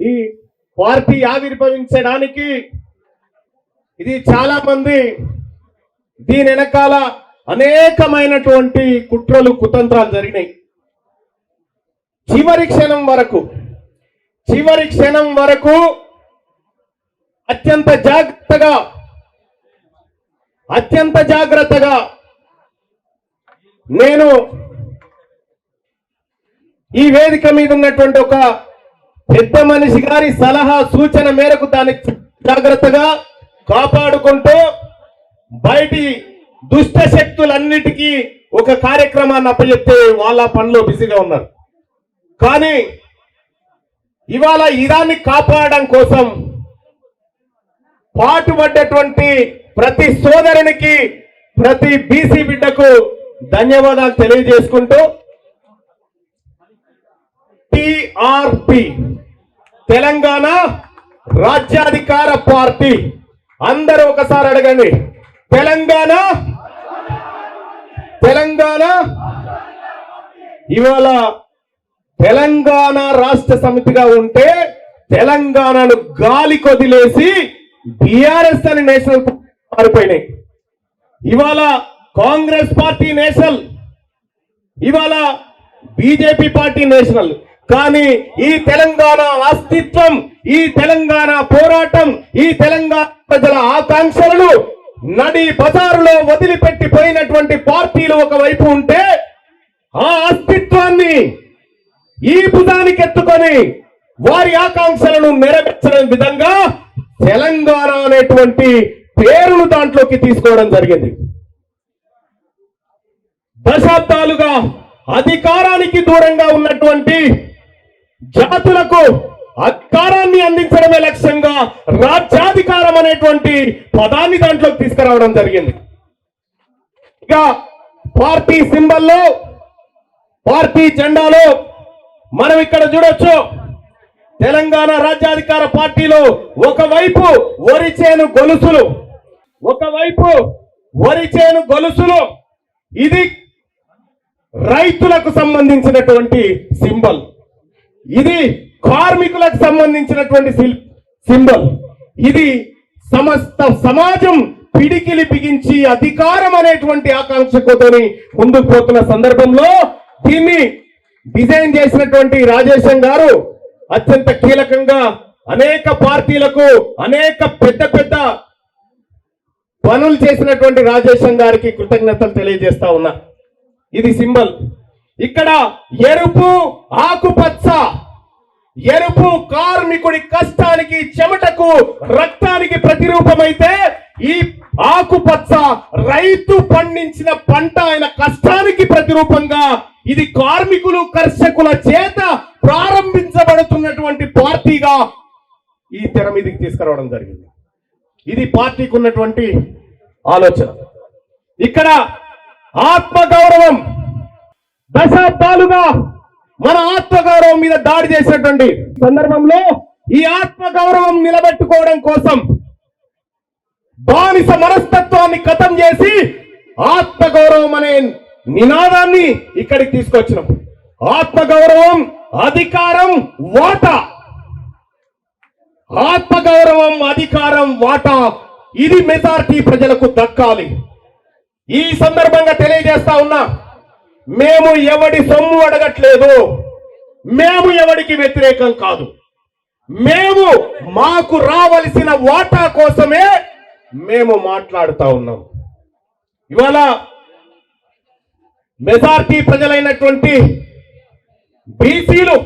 ఈ పార్టీ ఆవిర్భవించడానికి ఇది చాలా మంది దీని వెనకాల అనేకమైనటువంటి కుట్రలు కుతంత్రాలు జరిగినాయి. చివరి క్షణం వరకు అత్యంత జాగ్రత్తగా నేను ఈ వేదిక మీద ఉన్నటువంటి ఒక పెద్ద మనిషి గారి సలహా సూచన మేరకు దాన్ని జాగ్రత్తగా కాపాడుకుంటూ బయటి దుష్ట శక్తులన్నిటికీ ఒక కార్యక్రమాన్ని అప్పచెప్తే వాళ్ళ పనిలో బిజీగా ఉన్నారు. కానీ ఇవాళ ఇదాన్ని కాపాడడం కోసం పాటుపడ్డటువంటి ప్రతి సోదరునికి, ప్రతి బీసీ బిడ్డకు ధన్యవాదాలు తెలియజేసుకుంటూ టిఆర్పి తెలంగాణ రాజ్యాధికార పార్టీ అందరూ ఒకసారి అడగండి. తెలంగాణ ఇవాళ తెలంగాణ రాష్ట్ర సమితిగా ఉంటే తెలంగాణను గాలి కొదిలేసి బీఆర్ఎస్ అని నేషనల్ మారిపోయినాయి. ఇవాళ కాంగ్రెస్ పార్టీ నేషనల్, ఇవాళ బీజేపీ పార్టీ నేషనల్. కానీ ఈ తెలంగాణ అస్తిత్వం, ఈ తెలంగాణ పోరాటం, ఈ తెలంగాణ ప్రజల ఆకాంక్షలను నడి బజారులో వదిలిపెట్టిపోయినటువంటి పార్టీలు ఒకవైపు ఉంటే, ఆ అస్తిత్వాన్ని ఈ భుజానికి ఎత్తుకొని వారి ఆకాంక్షలను నెరవేర్చడం విధంగా తెలంగాణ అనేటువంటి పేరును దాంట్లోకి తీసుకోవడం జరిగింది. దశాబ్దాలుగా అధికారానికి దూరంగా ఉన్నటువంటి జాతులకు అధికారాన్ని అందించడమే లక్ష్యంగా రాజ్యాధికారం అనేటువంటి పదాన్ని దాంట్లోకి తీసుకురావడం జరిగింది. ఇక పార్టీ సింబల్లో, పార్టీ జెండాలో మనం ఇక్కడ చూడొచ్చు, తెలంగాణ రాజ్యాధికార పార్టీలో ఒకవైపు వరి చేను గొలుసులు, ఇది రైతులకు సంబంధించినటువంటి సింబల్, ఇది కార్మికులకు సంబంధించినటువంటి సింబల్, ఇది సమస్త సమాజం పిడికిలి బిగించి అధికారం అనేటువంటి ఆకాంక్షతోని ముందుకు పోతున్న సందర్భంలో దీన్ని డిజైన్ చేసినటువంటి రాజేశం గారు అత్యంత కీలకంగా అనేక పార్టీలకు అనేక పెద్ద పెద్ద పనులు చేసినటువంటి రాజేశం గారికి కృతజ్ఞతలు తెలియజేస్తా ఉన్నా. ఇది సింబల్. ఇక్కడ ఎరుపు ఆకుపచ్చ, ఎరుపు కార్మికుడి కష్టానికి, చెమటకు, రక్తానికి ప్రతిరూపమైతే, ఈ ఆకుపచ్చ రైతు పండించిన పంట ఆయన కష్టానికి ప్రతిరూపంగా ఇది కార్మికులు, కర్షకుల చేత ప్రారంభించబడుతున్నటువంటి పార్టీగా ఈ తెర మీదకి తీసుకురావడం జరిగింది. ఇది పార్టీకి ఉన్నటువంటి ఆలోచన. ఇక్కడ ఆత్మగౌరవం, దశాబ్దాలుగా మన ఆత్మగౌరవం మీద దాడి చేసినటువంటి సందర్భంలో ఈ ఆత్మగౌరవం నిలబెట్టుకోవడం కోసం బానిస మనస్తత్వాన్ని ఖతం చేసి ఆత్మగౌరవం అనే నినాదాన్ని ఇక్కడికి తీసుకొచ్చినాం. ఆత్మగౌరవం, అధికారం, వాటా. ఆత్మగౌరవం, అధికారం, వాటా, ఇది మెజారిటీ ప్రజలకు దక్కాలి. ఈ సందర్భంగా తెలియజేస్తా ఉన్నా, మేము ఎవడి సొమ్ము అడగట్లేదు, మేము ఎవడికి వ్యతిరేకం కాదు, మేము మాకు రావలసిన వాటా కోసమే మేము మాట్లాడుతా ఉన్నాం. ఇవాళ మెజారిటీ ప్రజలైనటువంటి బీసీలు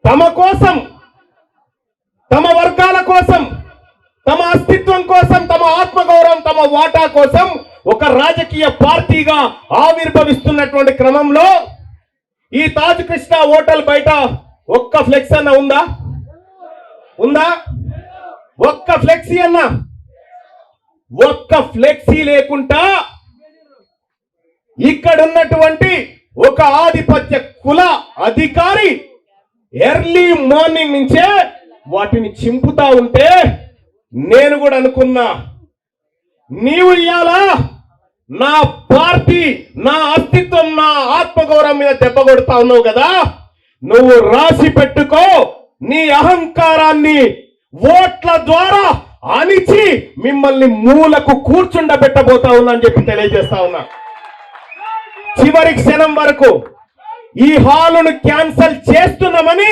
తమ కోసం, తమ వర్గాల కోసం, తమ అస్తిత్వం కోసం, తమ ఆత్మగౌరవం, తమ వాటా కోసం ఒక రాజకీయ పార్టీగా ఆవిర్భవిస్తున్నటువంటి క్రమంలో ఈ తాజ్ కృష్ణ హోటల్ బయట ఒక్క ఫ్లెక్స్ అన్న ఉందా? ఒక్క ఫ్లెక్సీ అన్న, ఒక్క ఫ్లెక్సీ లేకుండా ఇక్కడ ఉన్నటువంటి ఒక ఆధిపత్య కుల అధికారి ఎర్లీ మార్నింగ్ నుంచే వాటిని చింపుతా ఉంటే నేను కూడా అనుకున్నా, నీవు ఇయ్యాలా నా పార్టీ, నా అస్తిత్వం, నా ఆత్మగౌరవం మీద దెబ్బ కొడతా ఉన్నావు కదా, నువ్వు రాసి పెట్టుకో, నీ అహంకారాన్ని ఓట్ల ద్వారా అణిచి మిమ్మల్ని మూలకు కూర్చుండబెట్టబోతా ఉన్నా అని చెప్పి తెలియజేస్తా ఉన్నా. చివరి క్షణం వరకు ఈ హాలును క్యాన్సల్ చేస్తున్నామని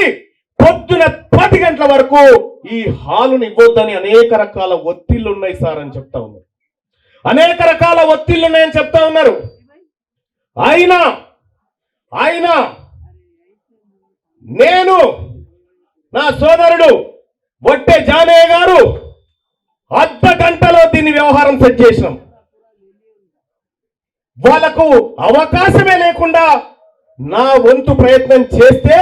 పొద్దున 10 గంటల వరకు ఈ హాలును ఇవ్వొద్దని అనేక రకాల ఒత్తిళ్లు ఉన్నాయి సార్ అని చెప్తా ఉన్నారు. అనేక రకాల ఒత్తిళ్లు ఉన్నాయని చెప్తా ఉన్నారు. అయినా నేను, నా సోదరుడు వట్టే జానయ్య గారు అర్ధ గంటలో దీన్ని వ్యవహారం సెట్ చేసినాం. వాళ్ళకు అవకాశమే లేకుండా నా వంతు ప్రయత్నం చేస్తే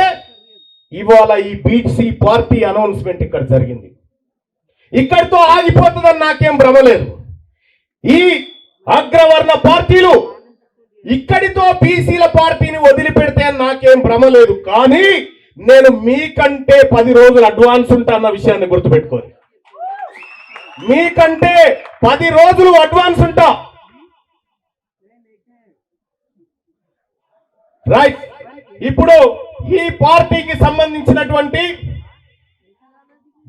ఇవాళ ఈ బీసీ పార్టీ అనౌన్స్మెంట్ ఇక్కడ జరిగింది. ఇక్కడితో ఆగిపోతుందని నాకేం భ్రమలేదు. ఈ అగ్రవర్ణ పార్టీలు ఇక్కడితో బీసీల పార్టీని వదిలిపెడితే నాకేం భ్రమలేదు. కానీ నేను మీకంటే 10 రోజులు అడ్వాన్స్ ఉంటా అన్న విషయాన్ని గుర్తుపెట్టుకోండి. మీకంటే 10 రోజులు అడ్వాన్స్ ఉంటా. రైట్. ఇప్పుడు ఈ పార్టీకి సంబంధించినటువంటి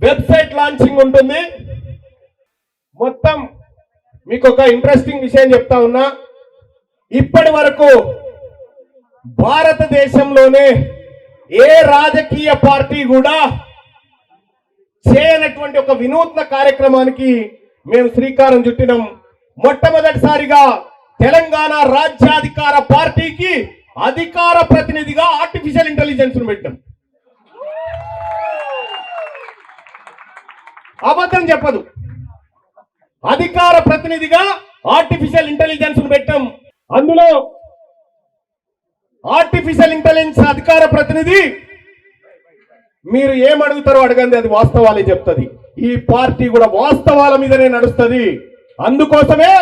వెబ్సైట్ లాంచింగ్ ఉంటుంది. మొత్తం మీకు ఒక ఇంట్రెస్టింగ్ విషయం చెప్తా ఉన్నా. ఇప్పటి వరకు భారతదేశంలోనే ఏ రాజకీయ పార్టీ కూడా చేయనటువంటి ఒక వినూత్న కార్యక్రమానికి మేము శ్రీకారం చుట్టినాం. మొట్టమొదటిసారిగా తెలంగాణ రాజ్యాధికార పార్టీకి అధికార ప్రతినిధిగా ఆర్టిఫిషియల్ ఇంటెలిజెన్స్ ను పెట్టాం. అబద్ధం చెప్పదు. అధికార ప్రతినిధిగా ఆర్టిఫిషియల్ ఇంటెలిజెన్స్ ను పెట్టాం. అందులో ఆర్టిఫిషియల్ ఇంటెలిజెన్స్ అధికార ప్రతినిధి మీరు ఏమడుగుతారో అడగండి, అది వాస్తవాలే చెప్తుంది. ఈ పార్టీ కూడా వాస్తవాల మీదనే నడుస్తుంది. అందుకోసమే